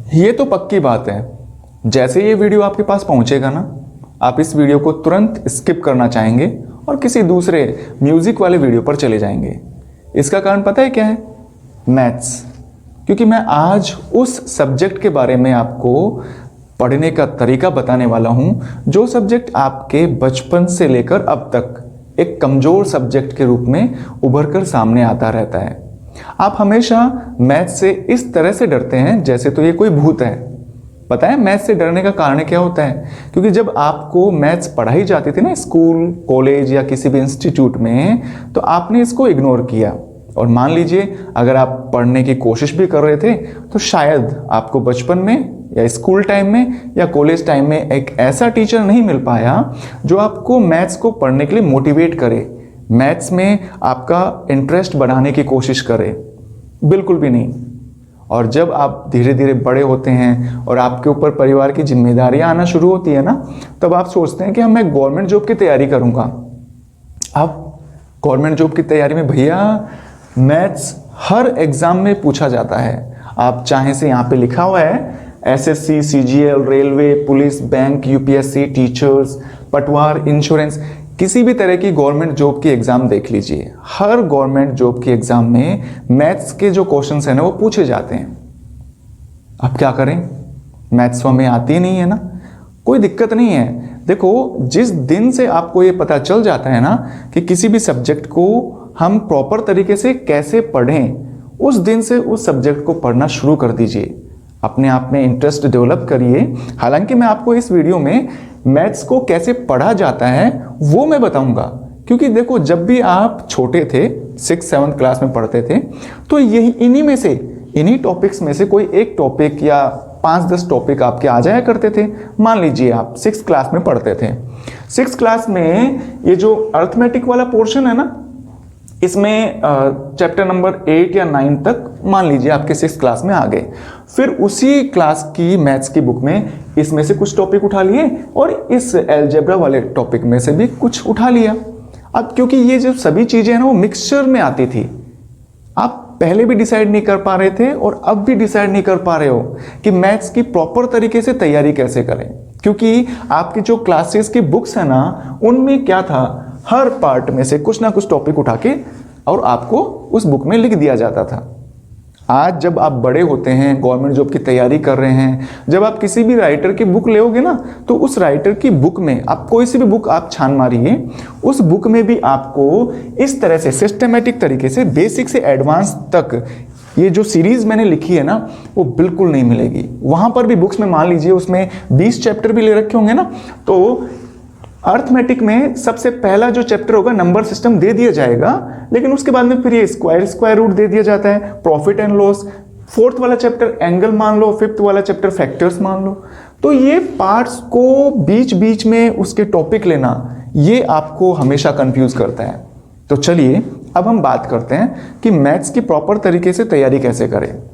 ये तो पक्की बात है, जैसे ये वीडियो आपके पास पहुंचेगा ना, आप इस वीडियो को तुरंत स्किप करना चाहेंगे और किसी दूसरे म्यूजिक वाले वीडियो पर चले जाएंगे। इसका कारण पता है क्या है? मैथ्स। क्योंकि मैं आज उस सब्जेक्ट के बारे में आपको पढ़ने का तरीका बताने वाला हूं, जो सब्जेक्ट आपके बचपन से लेकर अब तक एक कमजोर सब्जेक्ट के रूप में उभर कर सामने आता रहता है। आप हमेशा मैथ्स से इस तरह से डरते हैं जैसे तो ये कोई भूत है। पता है मैथ्स से डरने का कारण क्या होता है? क्योंकि जब आपको मैथ्स पढ़ाई जाती थी ना स्कूल, कॉलेज या किसी भी इंस्टीट्यूट में, तो आपने इसको इग्नोर किया। और मान लीजिए अगर आप पढ़ने की कोशिश भी कर रहे थे तो शायद आपको बचपन में या स्कूल टाइम में या कॉलेज टाइम में एक ऐसा टीचर नहीं मिल पाया जो आपको मैथ्स को पढ़ने के लिए मोटिवेट करे, मैथ्स में आपका इंटरेस्ट बढ़ाने की कोशिश करे। बिल्कुल भी नहीं। और जब आप धीरे धीरे बड़े होते हैं और आपके ऊपर परिवार की जिम्मेदारियां आना शुरू होती है ना, तब आप सोचते हैं कि मैं गवर्नमेंट जॉब की तैयारी करूंगा। अब गवर्नमेंट जॉब की तैयारी में भैया मैथ्स हर एग्जाम में पूछा जाता है। आप चाहे से यहाँ पे लिखा हुआ है SSC, CGL, railway, police, bank, UPSC, teachers, पटवार, इंश्योरेंस, किसी भी तरह की गवर्नमेंट जॉब की एग्जाम देख लीजिए। हर गवर्नमेंट जॉब की एग्जाम में मैथ्स के जो क्वेश्चंस हैं ना वो पूछे जाते हैं। अब क्या करें? मैथ्स तो हमें आती ही नहीं है ना। कोई दिक्कत नहीं है। देखो, जिस दिन से आपको ये पता चल जाता है ना कि किसी भी सब्जेक्ट को हम प्रॉपर तरीके से कैसे पढ़ें, उस दिन से उस सब्जेक्ट को पढ़ना शुरू कर दीजिए। अपने आप में इंटरेस्ट डेवलप करिए। हालांकि मैं आपको इस वीडियो में मैथ्स को कैसे पढ़ा जाता है वो मैं बताऊंगा, क्योंकि देखो जब भी आप छोटे थे, 6-7 क्लास में पढ़ते थे, तो यही इन्हीं टॉपिक्स में से कोई एक टॉपिक या 5-10 टॉपिक आपके आ जाया करते थे। मान लीजिए आप 6 क्लास में पढ़ते थे। 6 क्लास में ये जो अर्थमेटिक वाला पोर्शन है ना, इसमें चैप्टर नंबर 8 या 9 तक मान लीजिए आपके 6 क्लास में आ गए। फिर उसी क्लास की मैथ्स की बुक में इसमें से कुछ टॉपिक उठा लिए और इस अलजेब्रा वाले टॉपिक में से भी कुछ उठा लिया। अब क्योंकि ये जो सभी चीजें हैं ना वो मिक्सचर में आती थी, आप पहले भी डिसाइड नहीं कर पा रहे थे और अब भी डिसाइड नहीं कर पा रहे हो कि मैथ्स की प्रॉपर तरीके से तैयारी कैसे करें। क्योंकि आपकी जो क्लासेस की बुक्स है ना, उनमें क्या था, हर पार्ट में से कुछ ना कुछ टॉपिक उठा के और आपको उस बुक में लिख दिया जाता था। आज जब आप बड़े होते हैं, गवर्नमेंट जॉब की तैयारी कर रहे हैं, जब आप किसी भी राइटर की बुक लेओगे ना, तो उस राइटर की बुक में आप कोई सी भी बुक आप छान मारिए, उस बुक में भी आपको इस तरह से सिस्टमेटिक तरीके से बेसिक से एडवांस तक ये जो सीरीज मैंने लिखी है ना वो बिल्कुल नहीं मिलेगी। वहां पर भी बुक्स में मान लीजिए उसमें 20 चैप्टर भी ले रखे होंगे ना, तो अर्थमेटिक में सबसे पहला जो चैप्टर होगा नंबर सिस्टम दे दिया जाएगा, लेकिन उसके बाद में फिर ये स्क्वायर रूट दे दिया जाता है, प्रॉफिट एंड लॉस, 4th वाला चैप्टर एंगल मान लो, 5th वाला चैप्टर फैक्टर्स मान लो। तो ये पार्ट्स को बीच बीच में उसके टॉपिक लेना, ये आपको हमेशा कंफ्यूज करता है। तो चलिए अब हम बात करते हैं कि मैथ्स की प्रॉपर तरीके से तैयारी कैसे करें।